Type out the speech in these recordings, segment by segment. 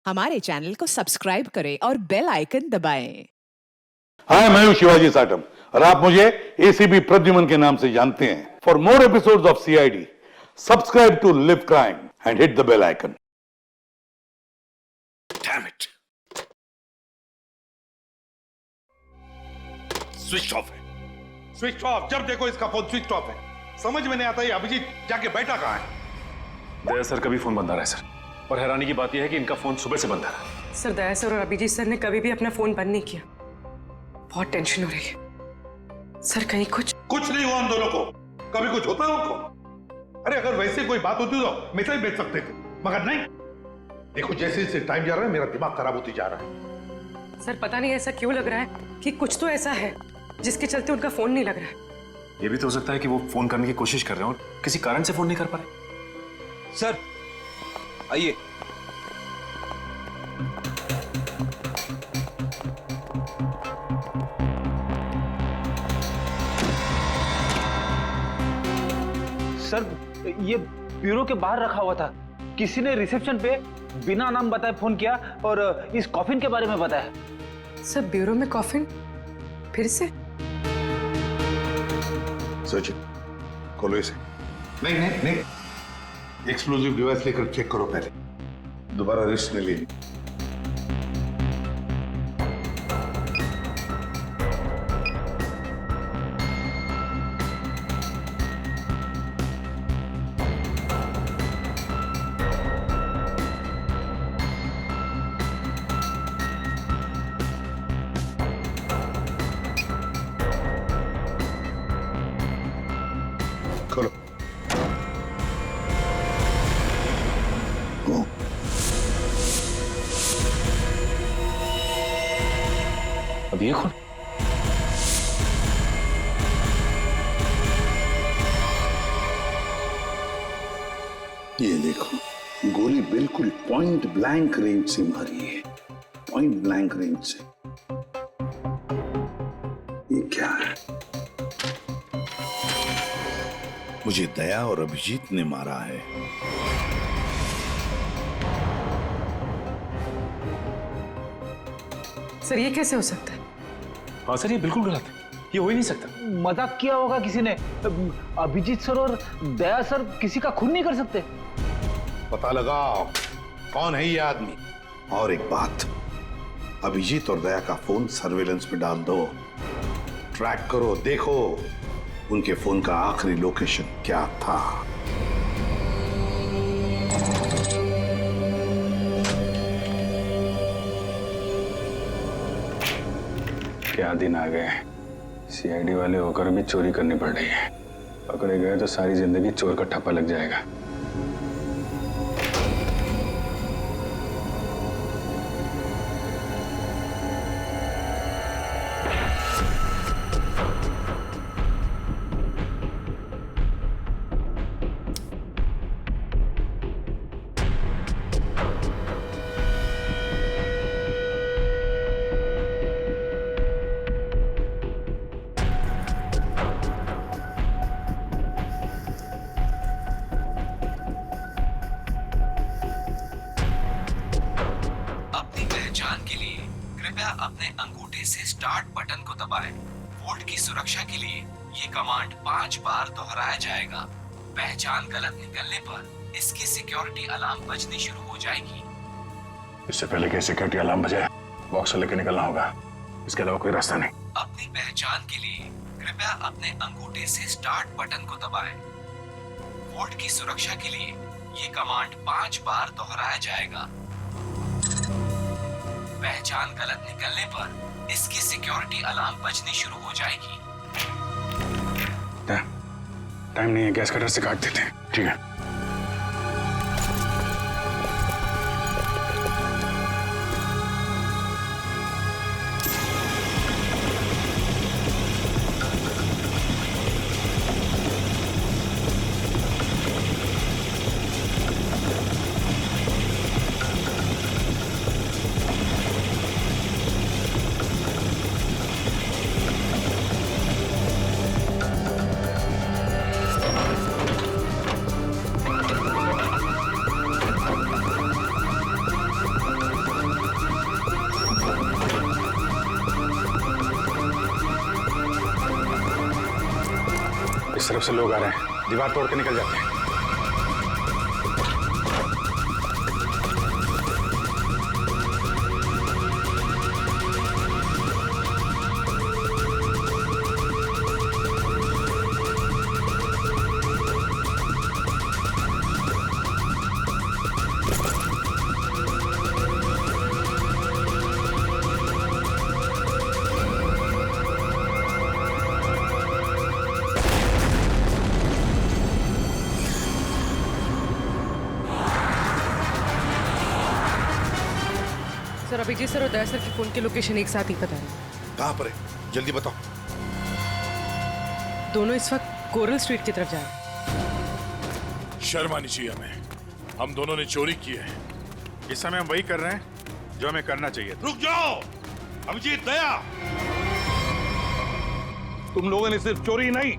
हमारे चैनल को सब्सक्राइब करें और बेल आइकन दबाएं। हाय, मैं हूं शिवाजी साटम और आप मुझे एसीपी प्रद्युमन के नाम से जानते हैं। For more episodes of CID, subscribe to Live Crime and hit the bell icon. Damn it, switch off है। Switch off. जब देखो इसका फोन स्विच ऑफ है। समझ में नहीं आता ये अभिजीत जाके बैठा कहां है। दया सर का भी फोन बंद आ रहा है सर, और हैरानी की बात यह है कि इनका फोन सुबह से बंद आ रहा है। सर, दया सर और अभिजीत सर ने कभी भी अपना फोन बंद नहीं किया। बहुत टेंशन हो रही है सर। कहीं कुछ नहीं हुआ उन दोनों को। कभी कुछ होता है उनको? अरे अगर वैसे कोई बात होती तो मैसेज भेज सकते थे, मगर नहीं। देखो जैसे जैसे टाइम जा रहा है मेरा दिमाग खराब होती जा रहा है। सर, पता नहीं ऐसा क्यों लग रहा है कि कुछ तो ऐसा है जिसके चलते उनका फोन नहीं लग रहा है। ये भी तो हो सकता है कि वो फोन करने की कोशिश कर रहे हो और किसी कारण से फोन नहीं कर पा रहे। सर आइए। सर, ये ब्यूरो के बाहर रखा हुआ था। किसी ने रिसेप्शन पे बिना नाम बताए फोन किया और इस कॉफिन के बारे में बताया। सर, ब्यूरो में कॉफिन फिर से? सचिन, खोलो इसे। नहीं, एक्सप्लोजिव डिवाइस लेकर चेक करो पहले, दोबारा रिस्क नहीं लेनी। खोलो। अब ये कौन? ये देखो, गोली बिल्कुल पॉइंट ब्लैंक रेंज से मारी है। पॉइंट ब्लैंक रेंज से। ये क्या है? मुझे दया और अभिजीत ने मारा है। सर, ये कैसे हो सकता है? हाँ सर, ये बिल्कुल गलत है। ये हो ही नहीं सकता। मजाक किया होगा किसी ने। अभिजीत सर और दया सर किसी का खून नहीं कर सकते। पता लगाओ कौन है ये आदमी। और एक बात, अभिजीत और दया का फोन सर्वेलेंस पे डाल दो। ट्रैक करो, देखो उनके फोन का आखिरी लोकेशन क्या था। क्या दिन आ गए। सीआईडी वाले होकर भी चोरी करनी पड़ रही है। पकड़े गए तो सारी जिंदगी चोर का ठप्पा लग जाएगा। अपनी पहचान के लिए कृपया अपने अंगूठे से स्टार्ट बटन को दबाएं। वोट की सुरक्षा के लिए ये कमांड 5 बार दोहराया जाएगा। पहचान गलत निकलने पर इसकी सिक्योरिटी अलार्म बजनी शुरू हो जाएगी। इससे पहले कि सिक्योरिटी अलार्म बजे, बॉक्स लेकर निकलना होगा। इसके अलावा कोई रास्ता नहीं। अपनी पहचान के लिए कृपया अपने अंगूठे से स्टार्ट बटन को दबाएं। वोट की सुरक्षा के लिए ये कमांड 5 बार दोहराया जाएगा। पहचान गलत निकलने पर इसकी सिक्योरिटी अलार्म बजनी शुरू हो जाएगी। टाइम नहीं है, गैस कटर से काट देते हैं। ठीक है। इस तरफ से लोग आ रहे हैं, दीवार तोड़ के निकल जाते हैं। सर अभिजीत सर और दया सर की फोन की लोकेशन एक साथ ही पता है। कहाँ पर है, जल्दी बताओ। दोनों इस वक्त कोरल स्ट्रीट की तरफ जा रहे हैं। शर्म आनी चाहिए हमें, हम दोनों ने चोरी की है। इस समय हम वही कर रहे हैं जो हमें करना चाहिए। रुक जाओ अभिजीत, दया, तुम लोगों ने सिर्फ चोरी नहीं,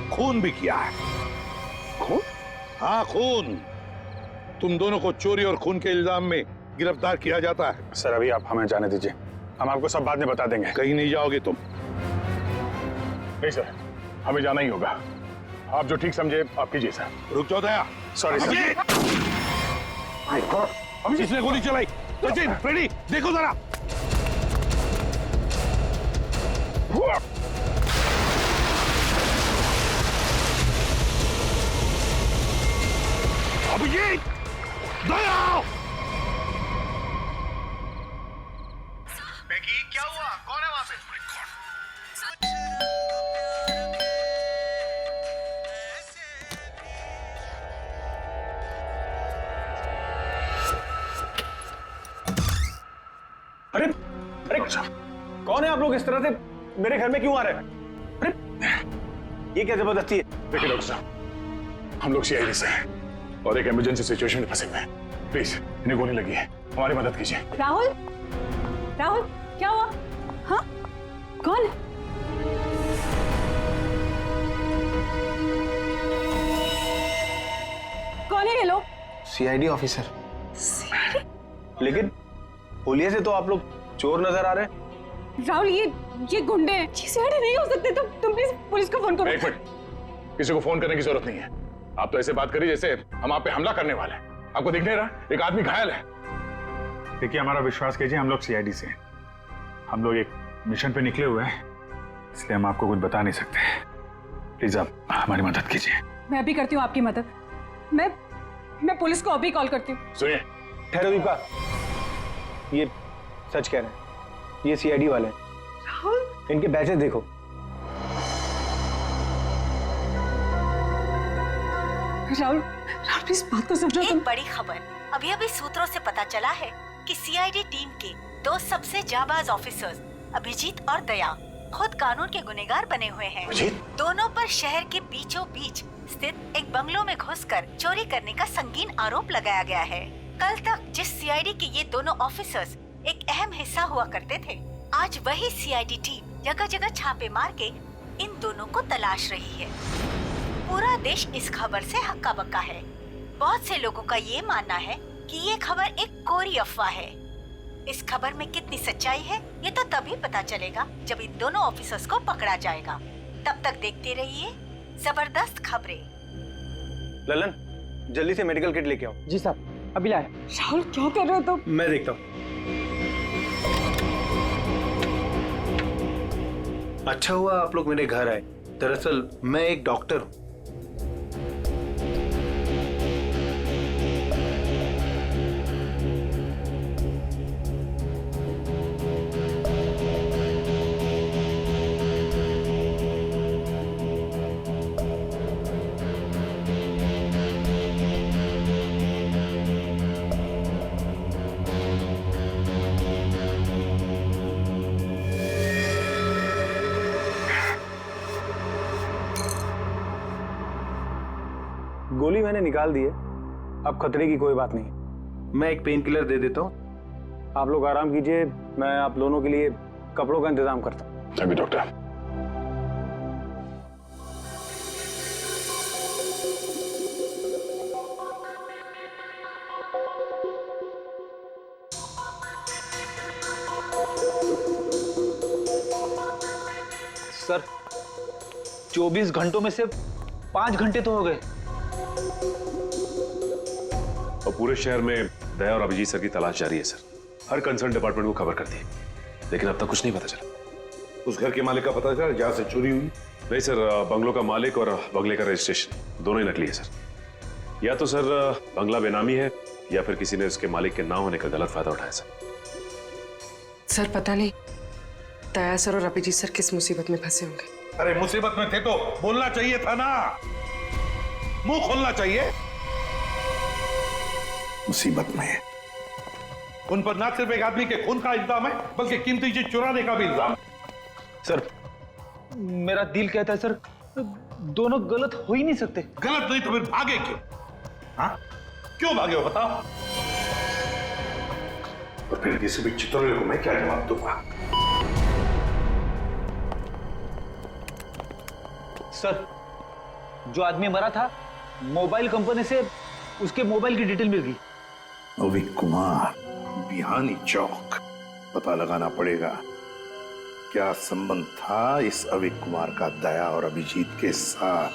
खून भी किया है। खून? हाँ खून। तुम दोनों को चोरी और खून के इल्जाम में गिरफ्तार किया जाता है। सर अभी आप हमें जाने दीजिए, हम आपको सब बाद में बता देंगे। कहीं नहीं जाओगे तुम। नहीं सर, हमें जाना ही होगा। आप जो ठीक समझे आप कीजिए सर। रुक जाओ दया। Sorry sir. अभिजीत, इसने गोली चलाई। सचिन, फ्रेडी, देखो जरा। अभिजीत, दया! क्या हुआ? कौन है वहां पे? अरे अरे कौन है आप लोग? इस तरह से मेरे घर में क्यों आ रहे हैं? अरे ये क्या जबरदस्ती है? देखिए डॉक्टर साहब, हम लोग सीआईडी से हैं और एक इमरजेंसी सिचुएशन में फंसे हुए हैं। प्लीज इन्हें गोली लगी है, हमारी मदद कीजिए। राहुल, राहुल क्या हुआ? हाँ, कौन है? कौन है ये लोग? CID officer. सीआईडी? लेकिन होलिये से तो आप लोग चोर नजर आ रहे हैं। राहुल ये गुंडे हैं। ये सीआईडी नहीं हो सकते। तुम प्लीज पुलिस को फोन करो। एक मिनट, किसी को फोन करने की जरूरत नहीं है। आप तो ऐसे बात करिए जैसे हम आप पे हमला करने वाले हैं। आपको दिख नहीं रहा एक आदमी घायल है? देखिए हमारा विश्वास कीजिए, हम लोग सीआईडी से हैं। हम लोग एक मिशन पे निकले हुए हैं, इसलिए हम आपको कुछ बता नहीं सकते। प्लीज आप हमारी मदद कीजिए। मैं अभी करती हूँ आपकी मदद। मैं पुलिस को अभी कॉल करती हूँ। सुनिए, ठहरो दीपा, ये सच कह रहे हैं, ये सीआईडी वाले हैं। राहुल, इनके बैचेस देखो। राहुल प्लीज बात को समझो। एक बड़ी खबर अभी अभी सूत्रों से पता चला है कि सीआईडी टीम के दो सबसे जाबाज ऑफिसर्स अभिजीत और दया खुद कानून के गुनहगार बने हुए हैं। दोनों पर शहर के बीचों बीच स्थित एक बंगलों में घुसकर चोरी करने का संगीन आरोप लगाया गया है। कल तक जिस सीआईडी के ये दोनों ऑफिसर्स एक अहम हिस्सा हुआ करते थे, आज वही सीआईडी टीम जगह जगह छापे मार के इन दोनों को तलाश रही है। पूरा देश इस खबर से हक्का बक्का है। बहुत से लोगों का ये मानना है कि ये खबर एक कोरी अफवाह है। इस खबर में कितनी सच्चाई है ये तो तभी पता चलेगा जब इन दोनों ऑफिसर्स को पकड़ा जाएगा। तब तक देखते रहिए जबरदस्त खबरें। ललन, जल्दी से मेडिकल किट लेके आओ। जी साहब, अभी लाए। राहुल क्या कर रहे हो तुम? मैं देखता हूँ। अच्छा हुआ आप लोग मेरे घर आए। दरअसल मैं एक डॉक्टर हूँ। गोली मैंने निकाल दी है, अब खतरे की कोई बात नहीं। मैं एक पेन किलर दे देता हूँ, आप लोग आराम कीजिए। मैं आप दोनों के लिए कपड़ों का इंतजाम करता हूँ। अभी डॉक्टर। सर 24 घंटों में से 5 घंटे तो हो गए। और पूरे शहर में दया और अभिजीत सर की तलाश जारी है सर। हर कंसर्न डिपार्टमेंट को खबर कर दी, लेकिन अब तक कुछ नहीं पता चला। उस घर के मालिक का पता चला जहां से चोरी हुई? नहीं सर, बंगलों का मालिक और बंगले का रजिस्ट्रेशन दोनों ही नकली है सर। या तो सर बंगला बेनामी है या फिर किसी ने उसके मालिक के ना होने का गलत फायदा उठाया सर पता नहीं दया सर और अभिजीत सर किस मुसीबत में फंसे होंगे। अरे मुसीबत में थे तो बोलना चाहिए था ना, मुंह खोलना चाहिए। मुसीबत में है। उन पर ना सिर्फ एक आदमी के खून का इल्जाम है बल्कि कीमती चीज चुराने का भी इल्जाम है। सर मेरा दिल कहता है सर दोनों गलत हो ही नहीं सकते। गलत नहीं तो फिर भागे क्यों? हाँ क्यों भागे हो बताओ? और फिर किसी भी चित्रोले को मैं क्या जवाब दूंगा? सर जो आदमी मरा था मोबाइल कंपनी से उसके मोबाइल की डिटेल मिल गई। अविक कुमार, बिहानी चौक। पता लगाना पड़ेगा क्या संबंध था इस अविक कुमार का दया और अभिजीत के साथ।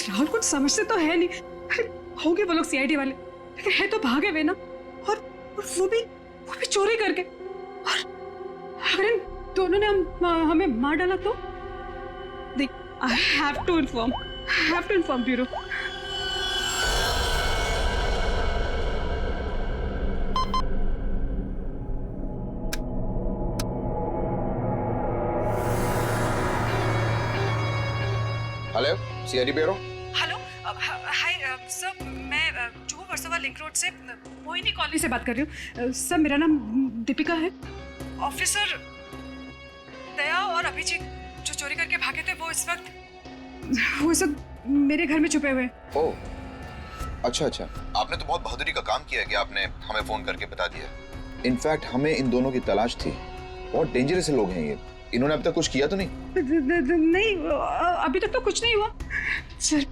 राहुल कुछ समझते तो है नहीं। अरे होंगे वो लोग सीआईडी वाले, लेकिन है तो भागे हुए ना। और वो भी चोरी करके। और अगर इन दोनों ने हमें मार डाला तो देख, I have to inform bureau. Hello CID bureau. Hello hi sir, मैं जुहू वर्सोवा लिंक रोड से मोहिनी कॉलोनी से बात कर रही हूँ। सर मेरा नाम दीपिका है। ऑफिसर दया और अभिजीत जो चोरी करके भागे थे वो इस वक्त मेरे घर में छुपे हुए हैं। ओह अच्छा, आपने तो बहुत बहादुरी का काम किया कि आपने हमें फोन करके बता दिया। इनफैक्ट हमें इन दोनों की तलाश थी। बहुत डेंजरस लोग हैं ये। इन्होंने अब तक कुछ किया तो नहीं? नहीं, अभी तक तो कुछ नहीं हुआ। सर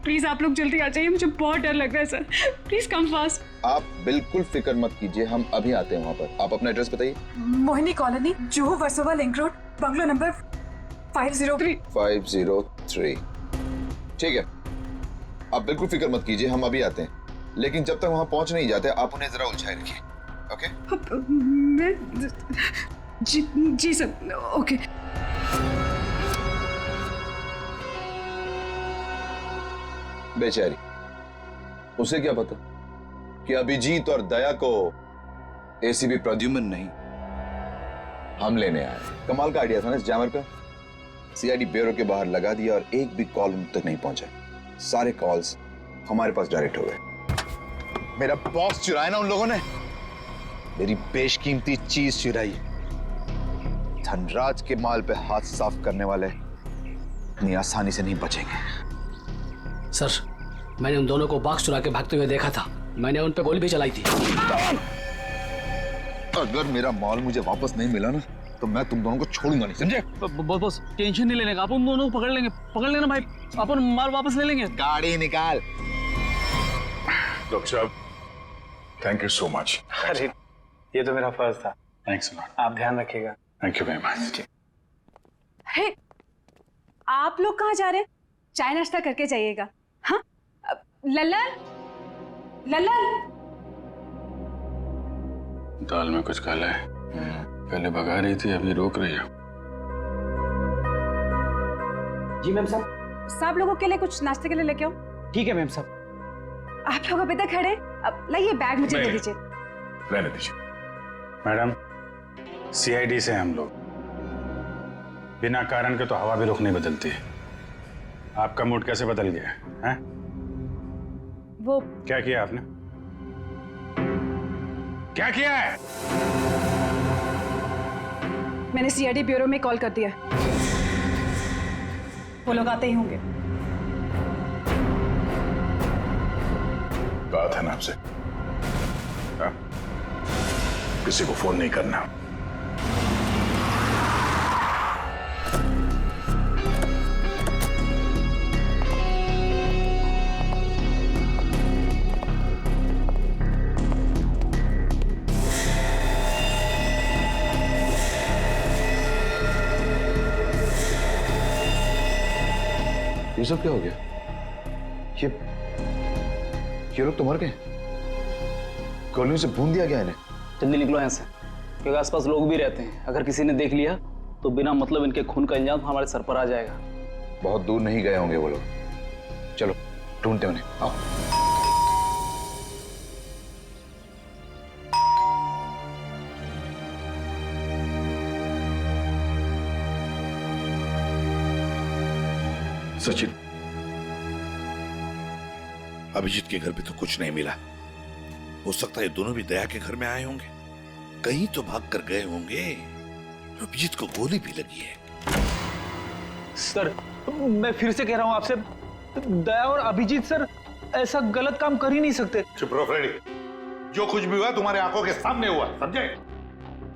प्लीज आप लोग जल्दी आ जाइए, मुझे बहुत डर लग रहा है सर। Please come fast. आप बिल्कुल फिक्र मत कीजिए, हम अभी आते हैं वहाँ पर। आप अपना एड्रेस बताइए। Mohini colony, Juhu Versova link road, bungalow number 503। 503 ठीक है, आप बिल्कुल फिक्र मत कीजिए, हम अभी आते हैं। लेकिन जब तक वहाँ पहुँच नहीं जाते आप उन्हें जरा उलझाए रखिए। ओके? मैं जी सर, ओके। बेचारी, उसे क्या पता कि अभिजीत और दया को एसीपी प्रद्युम्न नहीं हम लेने आए। कमाल का आइडिया था ना इस जैमर का। सीआईडी ब्यूरो के बाहर लगा दिया और एक भी कॉल उन तक नहीं पहुंचा। सारे कॉल्स हमारे पास डायरेक्ट हो गए। मेरा बॉस चुराया ना उन लोगों ने, मेरी बेशकीमती चीज चुराई। धनराज के माल पे हाथ साफ करने वाले इतनी आसानी से नहीं बचेंगे। सर मैंने उन दोनों को बॉक्स चुरा के भागते हुए देखा था। मैंने उन पे गोली भी चलाई थी। अगर मेरा माल मुझे वापस नहीं मिला ना तो मैं तुम दोनों को छोड़ूंगा नहीं, समझे? बस टेंशन नहीं लेने का, आप उन दोनों को पकड़ लेना भाई। अपन माल वापस ले लेंगे। गाड़ी निकाल। डॉक्टर साहब थैंक यू सो मच। अरे ये तो मेरा फर्ज था। Thanks a lot. आप ध्यान रखिएगा। Thank you very much. Hey, आप लोग कहाँ जा रहे हैं? चाय नाश्ता करके जाइएगा। हाँ लल्लन, दाल में कुछ काला है। पहले भगा रही थी, अभी रोक रही है। जी मैम साहब। सब लोगों के लिए कुछ नाश्ते के लिए लेके आओ। ठीक है मैम साहब। आप लोग अभी तक खड़े, अब लाइए बैग मुझे दे दीजिए। रहने दीजिए मैडम। सीआईडी से हम लोग बिना कारण के तो हवा भी रुख नहीं बदलती। आपका मूड कैसे बदल गया है? वो क्या किया आपने? क्या किया है? मैंने सीआईडी ब्यूरो में कॉल कर दिया। वो लोग आते ही होंगे। कहा था ना आपसे, किसी को फोन नहीं करना। ये सब क्या हो गया? ये लोग तो मर गए। कॉलोनी से भून दिया गया इन्हें। जल्दी निकलो यहाँ से, क्योंकि आसपास लोग भी रहते हैं। अगर किसी ने देख लिया तो बिना मतलब इनके खून का इल्जाम हमारे सर पर आ जाएगा। बहुत दूर नहीं गए होंगे वो लोग। चलो ढूंढते उन्हें, आओ। सचिन, अभिजीत के घर पे तो कुछ नहीं मिला। हो सकता है दोनों भी दया के घर में आए होंगे, कहीं तो भाग कर गए होंगे। अभिजीत को गोली भी लगी है। सर मैं फिर से कह रहा हूं आपसे, दया और अभिजीत सर ऐसा गलत काम कर ही नहीं सकते। चुप रहो फ्रेडी, जो कुछ भी हुआ तुम्हारे आंखों के सामने हुआ, समझे?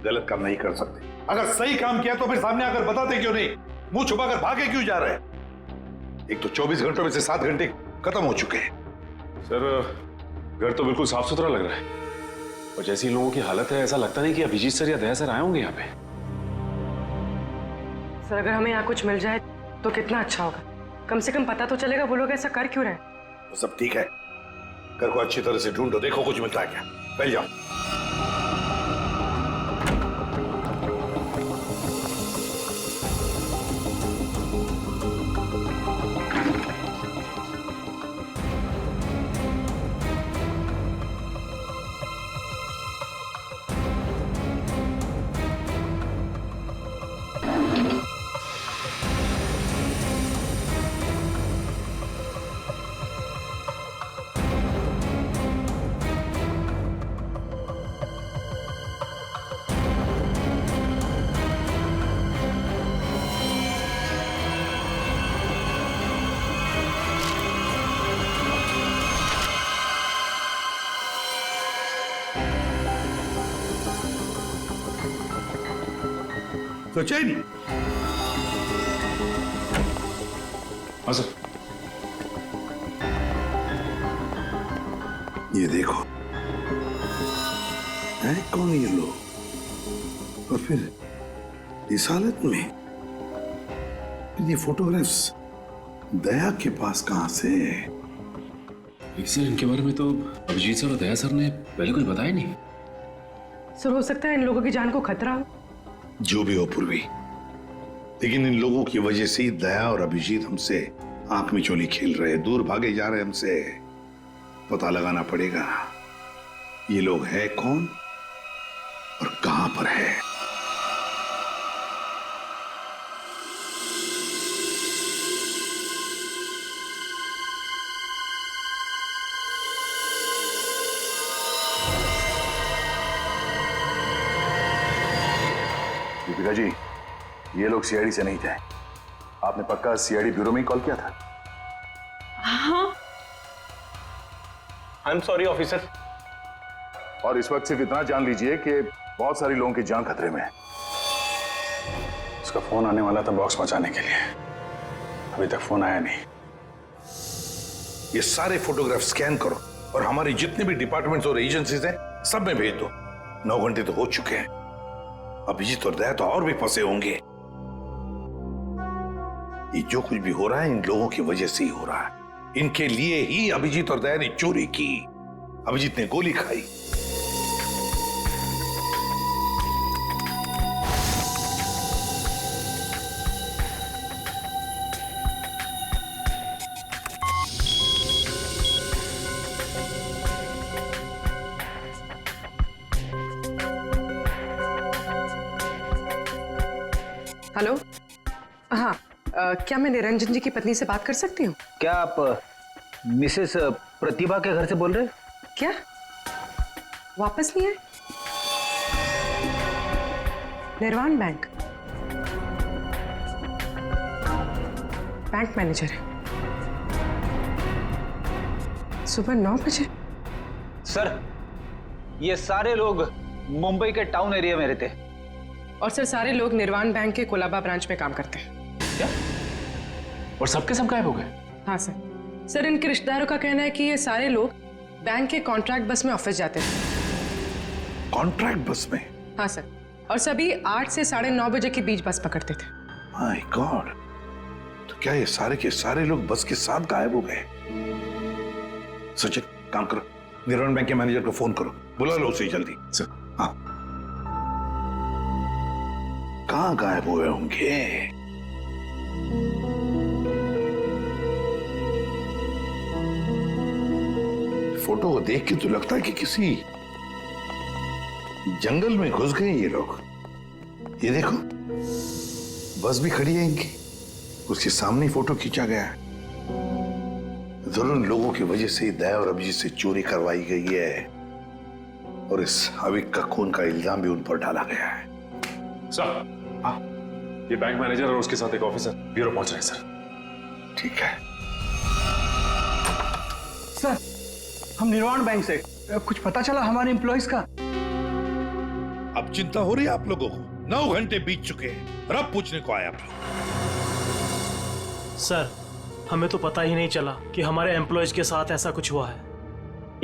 गलत काम नहीं कर सकते। अगर सही काम किया तो फिर सामने आकर बताते क्यों नहीं? मुंह छुपाकर भागे क्यों जा रहे हैं? एक तो 24 घंटों में से 7 घंटे खत्म हो चुके हैं। सर घर तो बिल्कुल साफ सुथरा लग रहा है, और जैसी लोगों की हालत है ऐसा लगता नहीं कि अभिजीत सर या दया सर आए होंगे यहाँ पे। सर अगर हमें यहाँ कुछ मिल जाए तो कितना अच्छा होगा। कम से कम पता तो चलेगा वो लोग ऐसा कर क्यों रहे हैं। सब ठीक है, घर को अच्छी तरह से ढूंढो, देखो कुछ मिलता है क्या। पहले जाओ। सचिन, हाँ सर। ये देखो, है कौन ये लोग, और फिर इस हालत में? ये फोटोग्राफ्स दया के पास कहां से? सर इनके बारे में तो अभिजीत सर और दया सर ने पहले कुछ बताया नहीं। सर हो सकता है इन लोगों की जान को खतरा हो। जो भी हो पूर्वी, लेकिन इन लोगों की वजह से ही दया और अभिजीत हमसे आंख में चोली खेल रहे, दूर भागे जा रहे हमसे। पता लगाना पड़ेगा ये लोग है कौन और कहां पर है। दीपिका जी, ये लोग सीआईडी से नहीं थे। आपने पक्का सीआईडी ब्यूरो में ही कॉल किया था? हाँ। I am sorry officer. और इस वक्त सिर्फ इतना जान लीजिए कि बहुत सारी लोगों की जान खतरे में है। उसका फोन आने वाला था बॉक्स पहुंचाने के लिए, अभी तक फोन आया नहीं। ये सारे फोटोग्राफ स्कैन करो और हमारे जितने भी डिपार्टमेंट्स और एजेंसीज हैं सब में भेज दो। 9 घंटे तो हो चुके हैं, अभिजीत और दया तो और भी फंसे होंगे। ये जो कुछ भी हो रहा है इन लोगों की वजह से ही हो रहा है। इनके लिए ही अभिजीत और दया ने चोरी की, अभिजीत ने गोली खाई। हेलो, हाँ, क्या मैं निरंजन जी की पत्नी से बात कर सकती हूँ? क्या आप मिसेस प्रतिभा के घर से बोल रहे हैं? क्या वापस नहीं आए? निर्वाण बैंक मैनेजर है, सुबह 9 बजे। सर ये सारे लोग मुंबई के टाउन एरिया में रहते हैं। और सर सारे लोग निर्वाण बैंक के कोलाबा ब्रांच में काम करते हैं। क्या? और सबके सब गायब हो गए? हाँ सर। सर इनके रिश्तेदारों का कहना है कि ये सारे लोग बैंक के कॉन्ट्रैक्ट बस में ऑफिस जाते थे। कॉन्ट्रैक्ट बस में? हाँ सर, और सभी 8 से 9:30 बजे के बीच बस पकड़ते थे। माय गॉड, तो क्या ये सारे के सारे लोग बस के साथ गायब हो गए? सचिन, काम करो, निर्वाण बैंक के मैनेजर को फोन करो, बुला लो उसे जल्दी। सर, हाँ, कहाँ गायब हुए होंगे? फोटो को देख के तो लगता है कि किसी जंगल में घुस गए ये लोग। ये देखो, बस भी खड़ी है इनकी, उसके सामने ही फोटो खींचा गया है। जरूर इन लोगों की वजह से दया और अभिजीत से चोरी करवाई गई है और इस अविक का खून का इल्जाम भी उन पर डाला गया है। सर, हाँ, ये बैंक मैनेजर और उसके साथ एक ऑफिसर ब्यूरो पहुंच रहे हैं सर। ठीक है सर, हम निर्वाण बैंक से, कुछ पता चला हमारे एम्प्लॉइज का? अब चिंता हो रही है आप लोगों को? 9 घंटे बीत चुके हैं और अब पूछने को आया आप लोग। सर, हमें तो पता ही नहीं चला कि हमारे एम्प्लॉयज के साथ ऐसा कुछ हुआ है।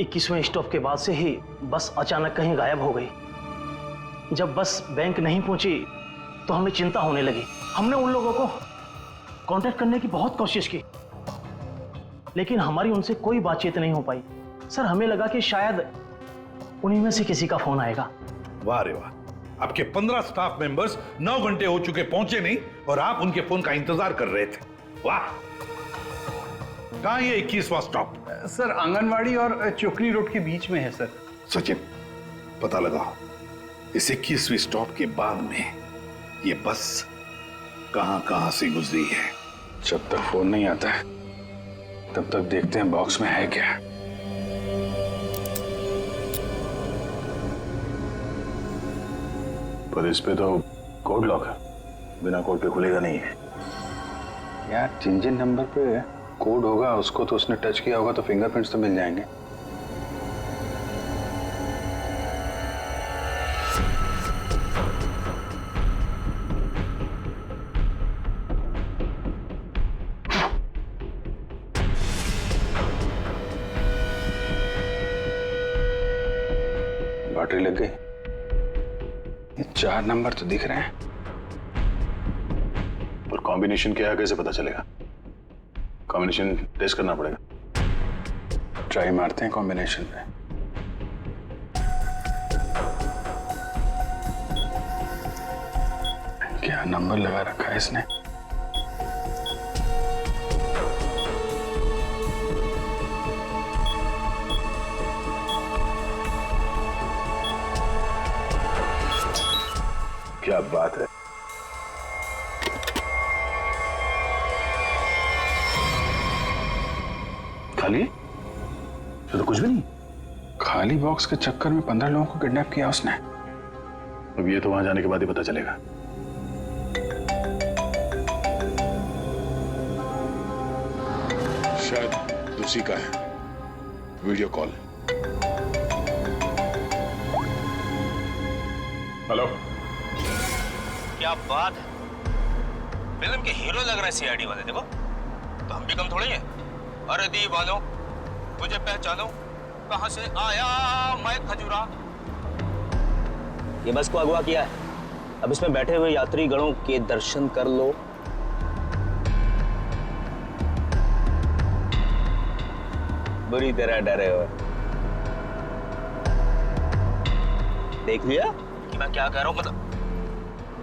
21वें स्टॉप के बाद से ही बस अचानक कहीं गायब हो गई। जब बस बैंक नहीं पहुंची तो हमें चिंता होने लगी। हमने उन लोगों को कांटेक्ट करने की बहुत कोशिश की, लेकिन हमारी उनसे कोई बातचीत नहीं हो पाई। सर, हमें लगा कि शायद उन्हीं में से किसी का फोन आएगा। वाह रे वाह, आपके 15 स्टाफ मेंबर्स 9 घंटे हो चुके पहुंचे नहीं और आप उनके फोन का इंतजार कर रहे थे। वाह, कहां ये 21वां स्टॉप? सर, आंगनवाड़ी और चोकरी रोड के बीच में है सर। सचिन, पता लगाओ इस 21वीं स्टॉप के बाद में ये बस कहां से गुजरी है। जब तक फोन नहीं आता है तब तक देखते हैं बॉक्स में है क्या। पर इस पे तो कोड लॉक है, बिना कोड के खुलेगा नहीं है यार। जिन नंबर पे कोड होगा उसको तो उसने टच किया होगा तो फिंगरप्रिंट्स तो मिल जाएंगे। बैटरी लग गई। ये 4 नंबर तो दिख रहे हैं, और कॉम्बिनेशन क्या है कैसे पता चलेगा? कॉम्बिनेशन टेस्ट करना पड़ेगा। ट्राई मारते हैं कॉम्बिनेशन पे। क्या नंबर लगा रखा है इसने? क्या बात है। खाली? ये तो कुछ भी नहीं। खाली बॉक्स के चक्कर में 15 लोगों को किडनैप किया उसने। अब ये तो वहां जाने के बाद ही पता चलेगा। शायद उसी का है वीडियो कॉल। हेलो, क्या बात है, फिल्म के हीरो लग रहे हैं सीआईडी वाले। देखो तो हम भी कम थोड़ी है। अरे दीवानो, मुझे पहचानो, कहां से आया मैं खजूरा। ये बस को अगवा किया है, अब इसमें बैठे हुए यात्री गणों के दर्शन कर लो। बुरी तरह डरे हो। देख लिया कि मैं क्या कह रहा हूं? मतलब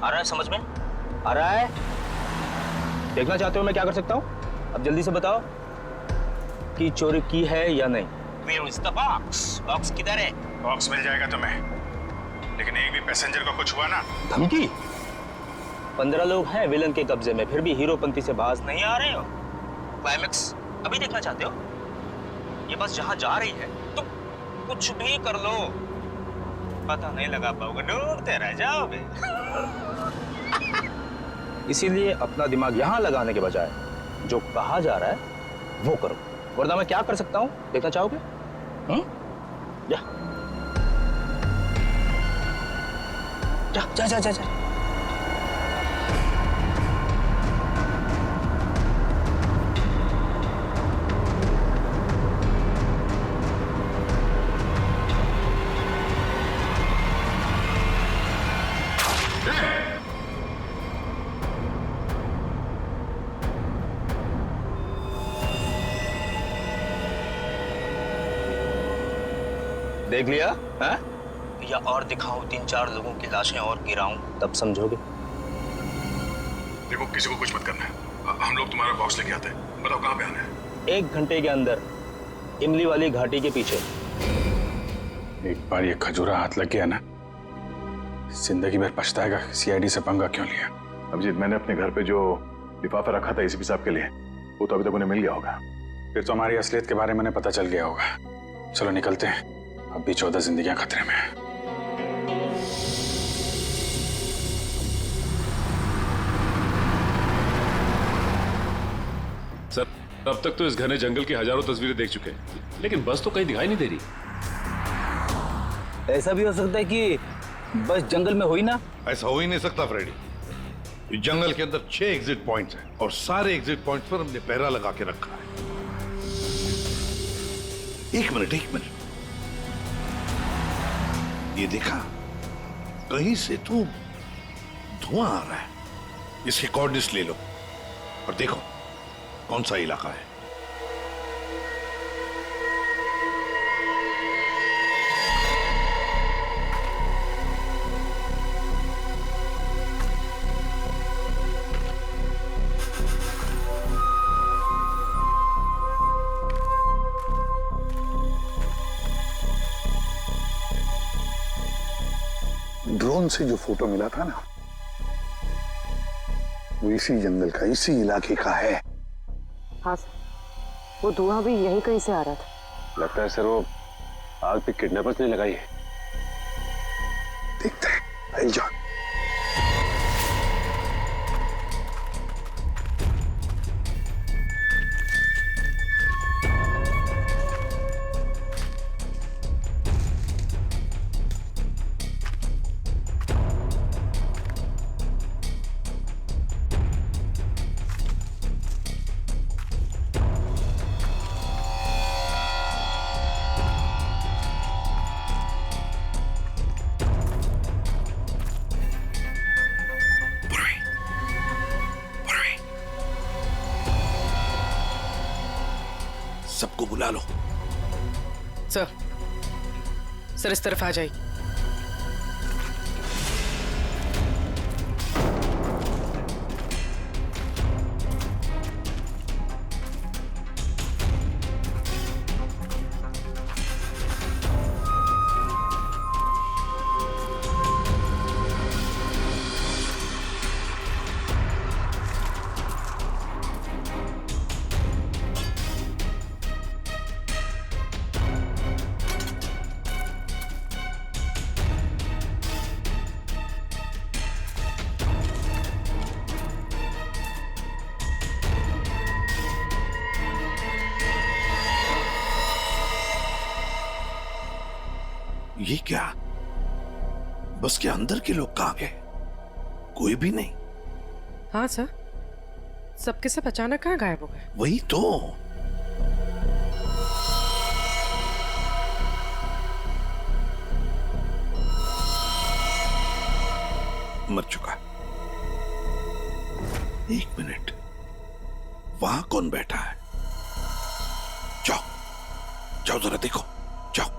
आ रहा है समझ में? आ रहा है? देखना चाहते हो मैं क्या कर सकता हूं? अब जल्दी से बताओ कि चोरी की है या नहीं। Where is the box? Box किधर है? बॉक्स मिल जाएगा तुम्हें, लेकिन एक भी पैसेंजर को कुछ हुआ ना। धमकी? 15 लोग हैं विलन के कब्जे में, फिर भी हीरोपंती से बाज नहीं आ रहे हो। क्लाइमेक्स अभी देखना चाहते हो? ये बस जहां जा रही है तो कुछ भी कर लो, पता नहीं लगा पाओगे, ढूंढते रह जाओगे। इसीलिए अपना दिमाग यहां लगाने के बजाय जो कहा जा रहा है वो करो, वरना मैं क्या कर सकता हूं देखना चाहोगे? जा जा जा जा जा। देख लिया है? या और दिखाऊं 3-4 लोगों की लाशें और गिराऊं, तब समझोगे। देखो किसी को कुछ मत करना है, हम लोग तुम्हारा बॉक्स लेके आते हैं। बताओ कहाँ पे आना है? 1 घंटे के अंदर इमली वाली घाटी के पीछे। एक बार ये खजूरा हाथ लग गया ना, जिंदगी भर पछताएगा सीआईडी से पंगा क्यों लिया। अभिजीत, मैंने अपने घर पे जो लिफाफा रखा था एसीपी साहब के लिए, वो तो अभी तक उन्हें मिल गया होगा। फिर तो हमारी असलियत के बारे में पता चल गया होगा। चलो निकलते हैं, अब भी 14 जिंदगियां खतरे में हैं। सर, अब तक तो इस घने जंगल की हजारों तस्वीरें देख चुके हैं, लेकिन बस तो कहीं दिखाई नहीं दे रही। ऐसा भी हो सकता है कि बस जंगल में हो ही ना। ऐसा हो ही नहीं सकता फ्रेडी। इस जंगल के अंदर 6 एग्जिट पॉइंट्स हैं और सारे एग्जिट पॉइंट्स पर हमने पहरा लगा के रखा है। एक मिनट ये देखा, कहीं से तो धुआं आ रहा है। इसके कोऑर्डिनेट्स ले लो और देखो कौन सा इलाका है। ड्रोन से जो फोटो मिला था ना, वो इसी जंगल का, इसी इलाके का है। हाँ सर, वो धुआं भी यहीं कहीं से आ रहा था। लगता है सर वो आग पे किडनैपर्स ने लगाई है। देखते हैं, आई जाओ। सबको बुला लो। सर इस तरफ आ जाइए। ये क्या? बस के अंदर के लोग कहां गए? कोई भी नहीं। हाँ सर, सबके सब अचानक कहाँ गायब हो गए? वही तो। मर चुका। 1 मिनट, वहां कौन बैठा है? जाओ जाओ जरा देखो, जाओ।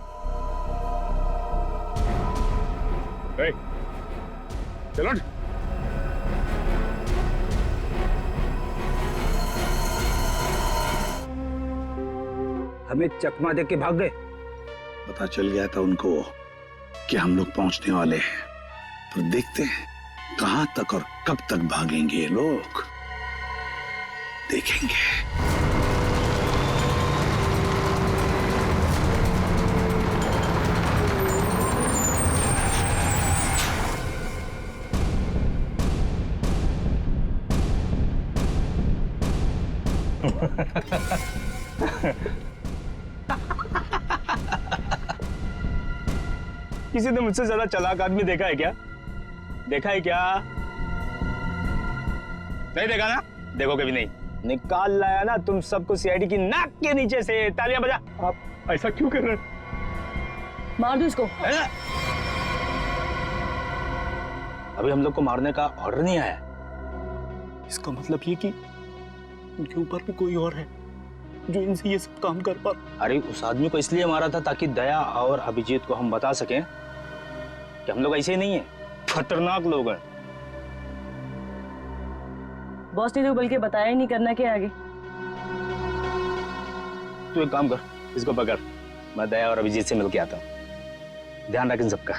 चलो। हमें चकमा दे के भाग गए। पता चल गया था उनको कि हम लोग पहुंचने वाले हैं, तो देखते हैं कहां तक और कब तक भागेंगे ये लोग, देखेंगे। किसी ने मुझसे ज्यादा चालाक आदमी देखा है क्या? देखा है क्या? नहीं देखा ना? देखो कभी नहीं। निकाल लाया ना तुम सबको सीआईडी की नाक के नीचे से। तालियां बजा। आप ऐसा क्यों कर रहे हैं? मार दो इसको। अभी हम लोग को मारने का ऑर्डर नहीं आया। इसका मतलब ये कि उनके ऊपर भी कोई और है। जो इनसे ये सब काम कर पा। अरे उस आदमी को इसलिए मारा था ताकि दया और अभिजीत को हम बता सकें कि हम लोग ऐसे ही नहीं है, खतरनाक लोग हैं। बॉस ने तो बल्कि बताया ही नहीं, करना क्या आगे। तू एक काम कर, इसको पकड़, मैं दया और अभिजीत से मिलके आता हूँ। ध्यान रख इन सबका।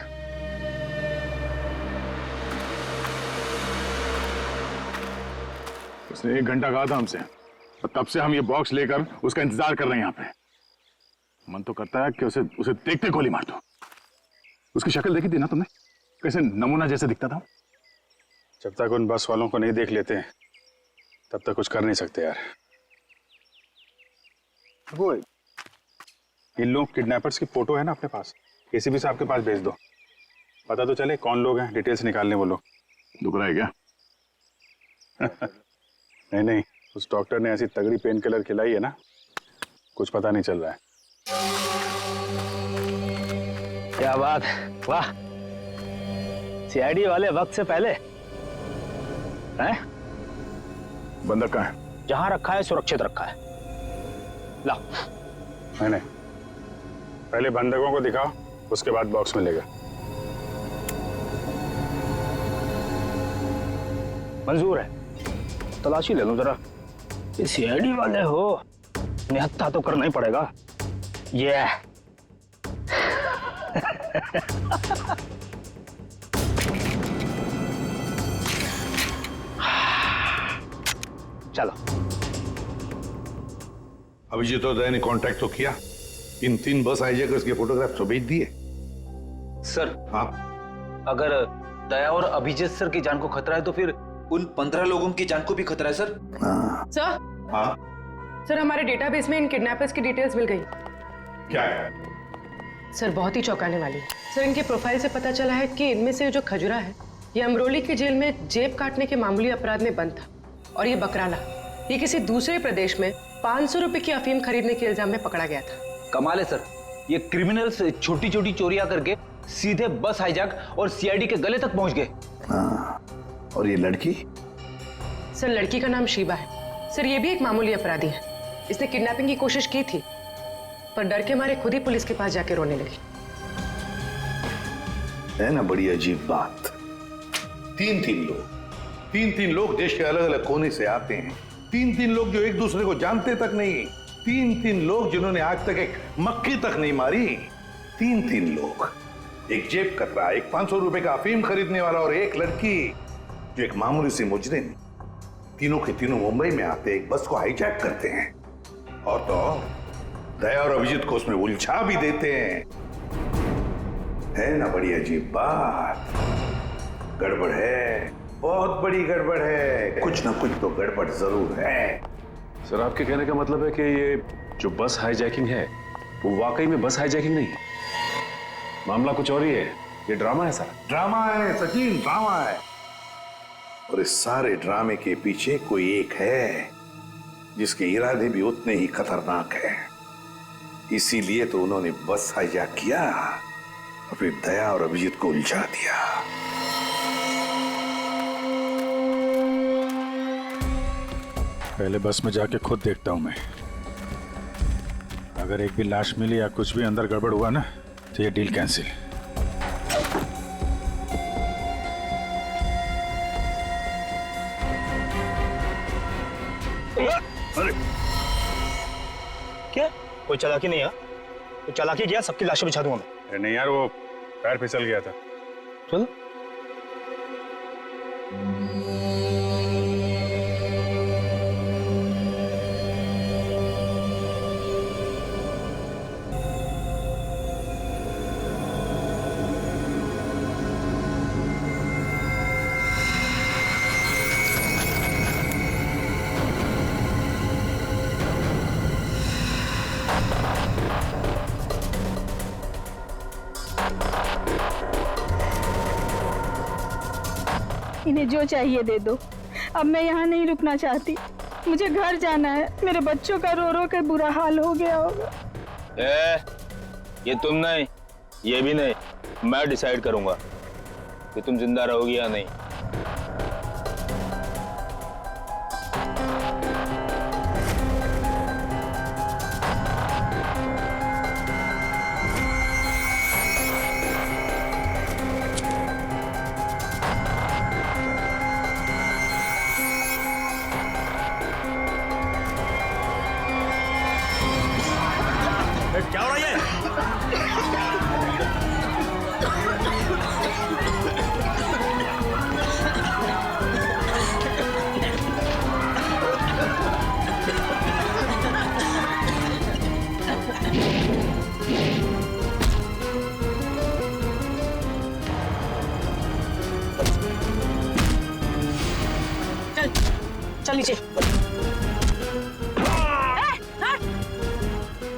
उसने 1 घंटा कहा था हमसे और तब से हम ये बॉक्स लेकर उसका इंतजार कर रहे हैं यहाँ पे। मन तो करता है कि उसे देखते गोली मार दो। उसकी शक्ल देखी थी ना तुमने, कैसे नमूना जैसे दिखता था। जब तक उन बस वालों को नहीं देख लेते तब तक कुछ कर नहीं सकते यार। वो इन लोग किडनैपर्स की फोटो है ना अपने पास, एसीपी साहब के पास भेज दो, पता तो चले कौन लोग हैं, डिटेल्स निकालने वो लोग। दुख रहा है क्या? नहीं, उस डॉक्टर ने ऐसी तगड़ी पेन किलर खिलाई है ना, कुछ पता नहीं चल रहा है। क्या बात, वाह। सीआईडी वाले वक्त से पहले हैं? बंदक कहाँ है? जहां रखा है सुरक्षित रखा है। ला। नहीं, पहले बंदकों को दिखाओ, उसके बाद बॉक्स मिलेगा। मंजूर है, तलाशी ले लो जरा। ये सीआईडी वाले हो, निहत्था तो करना ही पड़ेगा। ये चलो। अभिजीत और दया ने कांटेक्ट तो किया, इन 3 बस हाईजैकर्स के फोटोग्राफ्स तो भेज दिए। सर, हाँ, अगर दया और अभिजीत सर की जान को खतरा है तो फिर उन 15 लोगों की जान को भी खतरा है सर। सर, हाँ, सर हमारे डेटाबेस में इन किडनैपर्स की डिटेल्स मिल गई। क्या है? सर बहुत ही चौंकाने वाली है। सर इनके प्रोफाइल से पता चला है कि इनमें से जो खजुरा है ये अमरोली की जेल में जेब काटने के मामूली अपराध में बंद था, और ये बकराला ये किसी दूसरे प्रदेश में 500 रुपए की अफीम खरीदने के इल्जाम में पकड़ा गया था। कमाल है सर, ये क्रिमिनल्स छोटी छोटी चोरियां करके सीधे बस हाईजैक और सीआईडी के गले तक पहुंच गए। और ये लड़की? सर लड़की का नाम शीबा है। सर ये भी एक मामूली अपराधी है। इसने किडनैपिंग की कोशिश की थी, पर डर के मारे खुद ही पुलिस के पास जाके रोने लगी। है ना बड़ी अजीब बात। 3 लोग देश के अलग अलग कोने से आते हैं। 3 लोग जो एक दूसरे को जानते तक नहीं। 3 लोग जिन्होंने आज तक एक मक्खी तक नहीं मारी। 3 लोग, एक जेब कतरा, एक 500 रुपए का अफीम खरीदने वाला और एक लड़की जो एक मामूली सी मुजरिम। तीनों के तीनों मुंबई में आते एक बस को हाईजैक करते हैं, और तो दया और अभिजीत को उसमें उलझा भी देते हैं। है ना बड़ी अजीब बात। गड़बड़ है, बहुत बड़ी गड़बड़ है। कुछ ना कुछ तो गड़बड़ जरूर है। सर आपके कहने का मतलब है कि ये जो बस हाईजैकिंग है वो वाकई में बस हाईजैकिंग नहीं है, मामला कुछ और ही है, ये ड्रामा है सर। ड्रामा है सचिन, ड्रामा है। और इस सारे ड्रामे के पीछे कोई एक है जिसके इरादे भी उतने ही खतरनाक हैं। इसीलिए तो उन्होंने बस हाईजैक किया और फिर दया और अभिजीत को उलझा दिया। पहले बस में जाके खुद देखता हूं मैं। अगर एक भी लाश मिली या कुछ भी अंदर गड़बड़ हुआ ना तो ये डील कैंसिल। अरे क्या, कोई चालाकी नहीं है? कोई चालाकी किया, सबकी लाशें बिछा दूंगा मैं। अरे नहीं यार, वो पैर फिसल गया था। चलो। इन्हें जो चाहिए दे दो। अब मैं यहाँ नहीं रुकना चाहती, मुझे घर जाना है। मेरे बच्चों का रो रो के बुरा हाल हो गया होगा। ये तुम नहीं, ये भी नहीं, मैं डिसाइड करूंगा कि तुम जिंदा रहोगी या नहीं।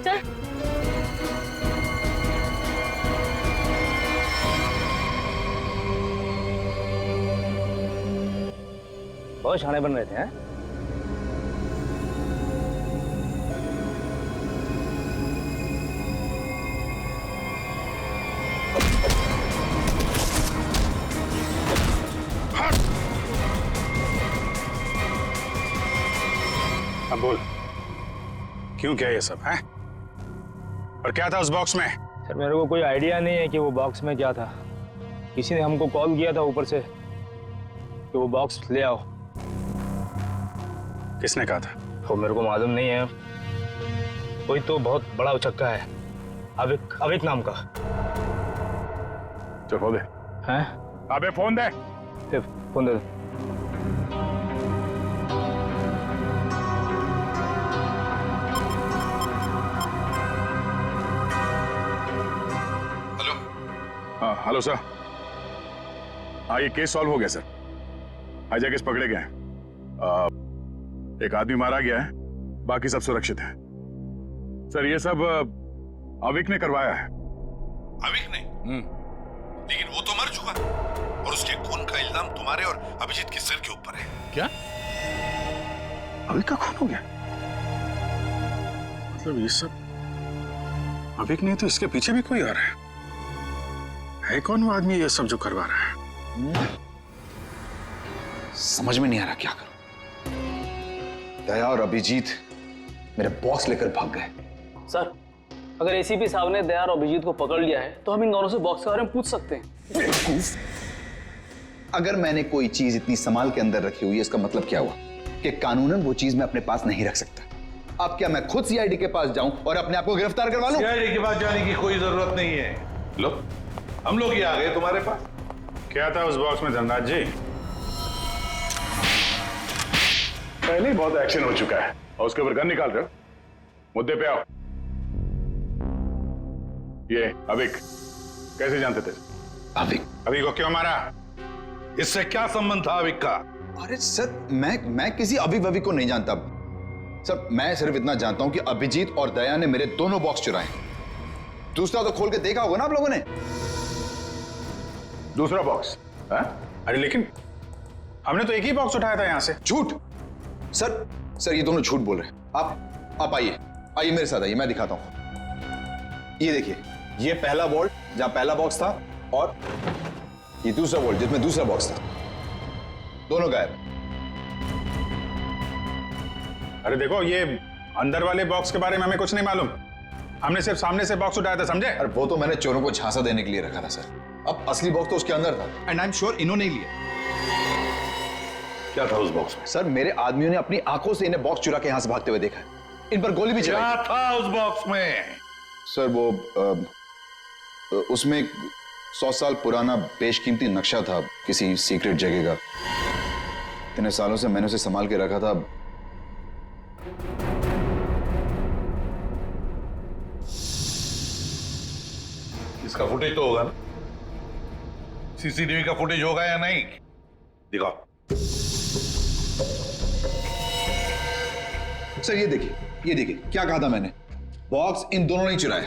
सर बहुत शाणे बन रहे थे हैं? अब बोल, क्यों किया ये सब है? और क्या था उस बॉक्स में? सर मेरे को कोई आइडिया नहीं है कि वो बॉक्स में क्या था। किसी ने हमको कॉल किया था ऊपर से कि वो बॉक्स ले आओ। किसने कहा था? वो मेरे को मालूम नहीं है। कोई तो बहुत बड़ा उचक्का है, अविक नाम का। चल फोन दे। हैं? अबे फोन दे। फोन दे। हाँ हेलो सर। हाँ ये केस सॉल्व हो गया सर। हाईजैकर्स पकड़े गए हैं। एक आदमी मारा गया है, बाकी सब सुरक्षित है। सर ये सब अविक ने करवाया है। अविक ने? लेकिन वो तो मर चुका और उसके खून का इल्जाम तुम्हारे और अभिजीत के सिर के ऊपर है। क्या? अविक का खून हो गया? मतलब ये सब अविक नहीं तो इसके पीछे भी कोई आ रहा है कौन वो आदमी ये सब जो करवा रहा है? समझ में नहीं आ रहा क्या करूं। दया और अभिजीत मेरे बॉक्स लेकर भाग गए। सर अगर एसीपी साहब ने दया और अभिजीत को पकड़ लिया है तो हम इन दोनों से बॉक्स के बारे में पूछ सकते हैं। बेवकूफ, अगर मैंने कोई चीज इतनी संभाल के अंदर रखी हुई है इसका मतलब क्या हुआ कि कानूनन वो चीज मैं अपने पास नहीं रख सकता। अब क्या मैं खुद सीआईडी के पास जाऊं और अपने आप को गिरफ्तार करवा लूं? सीआईडी के पास जाने की कोई जरूरत नहीं है। लो हम लोग ही आ गए तुम्हारे पास। क्या था उस बॉक्स में धनराज जी? पहले ही बहुत एक्शन हो चुका है और उसके ऊपर गन निकाल रहे हो। मुद्दे पे आओ। ये अविक कैसे जानते थे? अविक को क्यों मारा? इससे क्या संबंध था अविक का? अरे सर मैं किसी अविक को नहीं जानता सर। मैं सिर्फ इतना जानता हूं कि अभिजीत और दया ने मेरे दोनों बॉक्स चुराए। दूसरा तो खोल के देखा होगा ना आप लोगों ने। दूसरा बॉक्स? अरे लेकिन हमने तो एक ही बॉक्स उठाया था यहां से। झूठ सर ये दोनों झूठ बोल रहे हैं। आप आइए मेरे साथ आइए, मैं दिखाता हूं। ये देखिए, ये पहला वॉल्ट जहां पहला बॉक्स था और ये दूसरा वॉल्ट जिसमें दूसरा बॉक्स था, दोनों गायब। अरे देखो, ये अंदर वाले बॉक्स के बारे में हमें कुछ नहीं मालूम। हमने सिर्फ सामने से बॉक्स उठाया था, समझे? अरे वो तो मैंने चोरों को झांसा देने के लिए रखा था सर। अब असली बॉक्स तो उसके अंदर था एंड आई एम श्योर इन्होंने ही लिया। क्या था उस बॉक्स में? सर मेरे आदमियों ने अपनी आंखों से इन्हें बॉक्स चुरा के यहां से भागते हुए देखा है। इन पर गोली भी चलाई। क्या था उस बॉक्स में? सर वो उसमें 100 साल पुराना बेशकीमती नक्शा था किसी सीक्रेट जगह का। इतने सालों से मैंने उसे संभाल के रखा था। इसका फुटेज तो होगा ना? सीसीटीवी का फुटेज होगा या नहीं? दिखाओ। सर ये देखिए क्या कहा था मैंने। बॉक्स इन दोनों ने चुराया।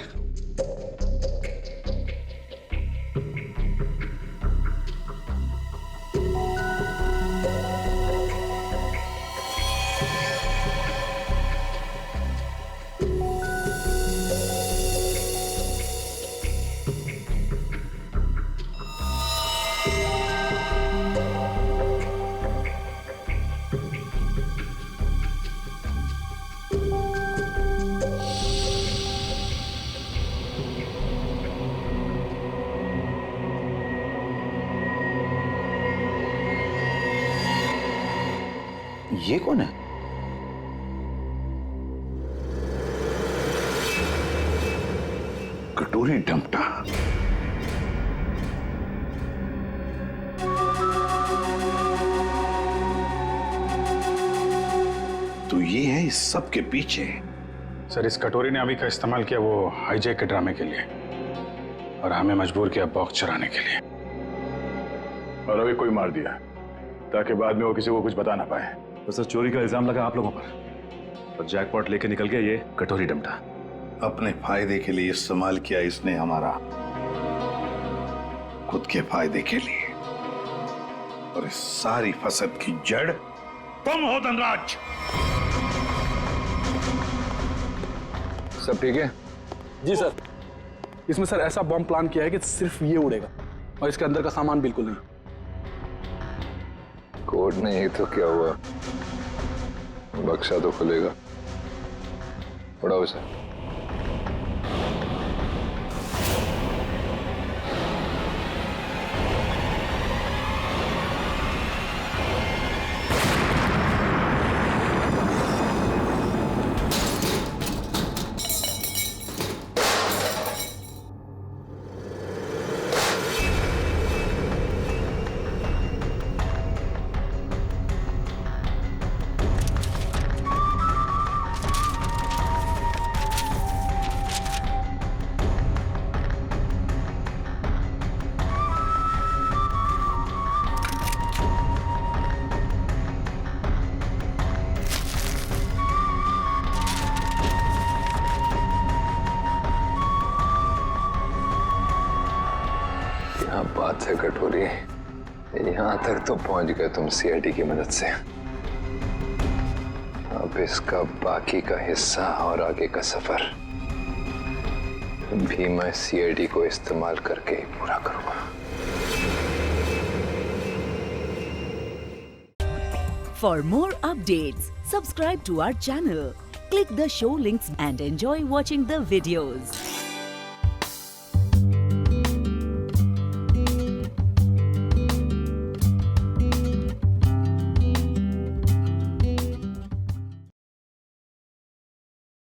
ये कौन है? कटोरी डमटा। तो ये है इस सब के पीछे। सर इस कटोरी ने अभी का इस्तेमाल किया वो हाईजैक के ड्रामे के लिए और हमें मजबूर किया बॉक्स चुराने के लिए। और अभी कोई मार दिया ताकि बाद में वो किसी को कुछ बता ना पाए। तो सर चोरी का इल्जाम लगा आप लोगों पर और जैकपॉट लेके निकल गया ये कटोरी डमटा। अपने फायदे के लिए इस्तेमाल किया इसने हमारा, खुद के फायदे के लिए। और इस सारी फसद की जड़ तुम हो धनराज। सब ठीक है? जी सर। इसमें सर ऐसा बॉम्ब प्लान किया है कि सिर्फ ये उड़ेगा और इसके अंदर का सामान बिल्कुल नहीं। कोड नहीं तो क्या हुआ, बक्सा तो खुलेगा। उड़ाओ उसे। यहाँ बात है कटोरी, यहाँ तक तो पहुंच गए तुम सीआईडी की मदद से। अब इसका बाकी का हिस्सा और आगे का सफर भी मैं सीआईडी को इस्तेमाल करके ही पूरा करूंगा। For more updates, subscribe to our channel, click the show links and enjoy watching the videos.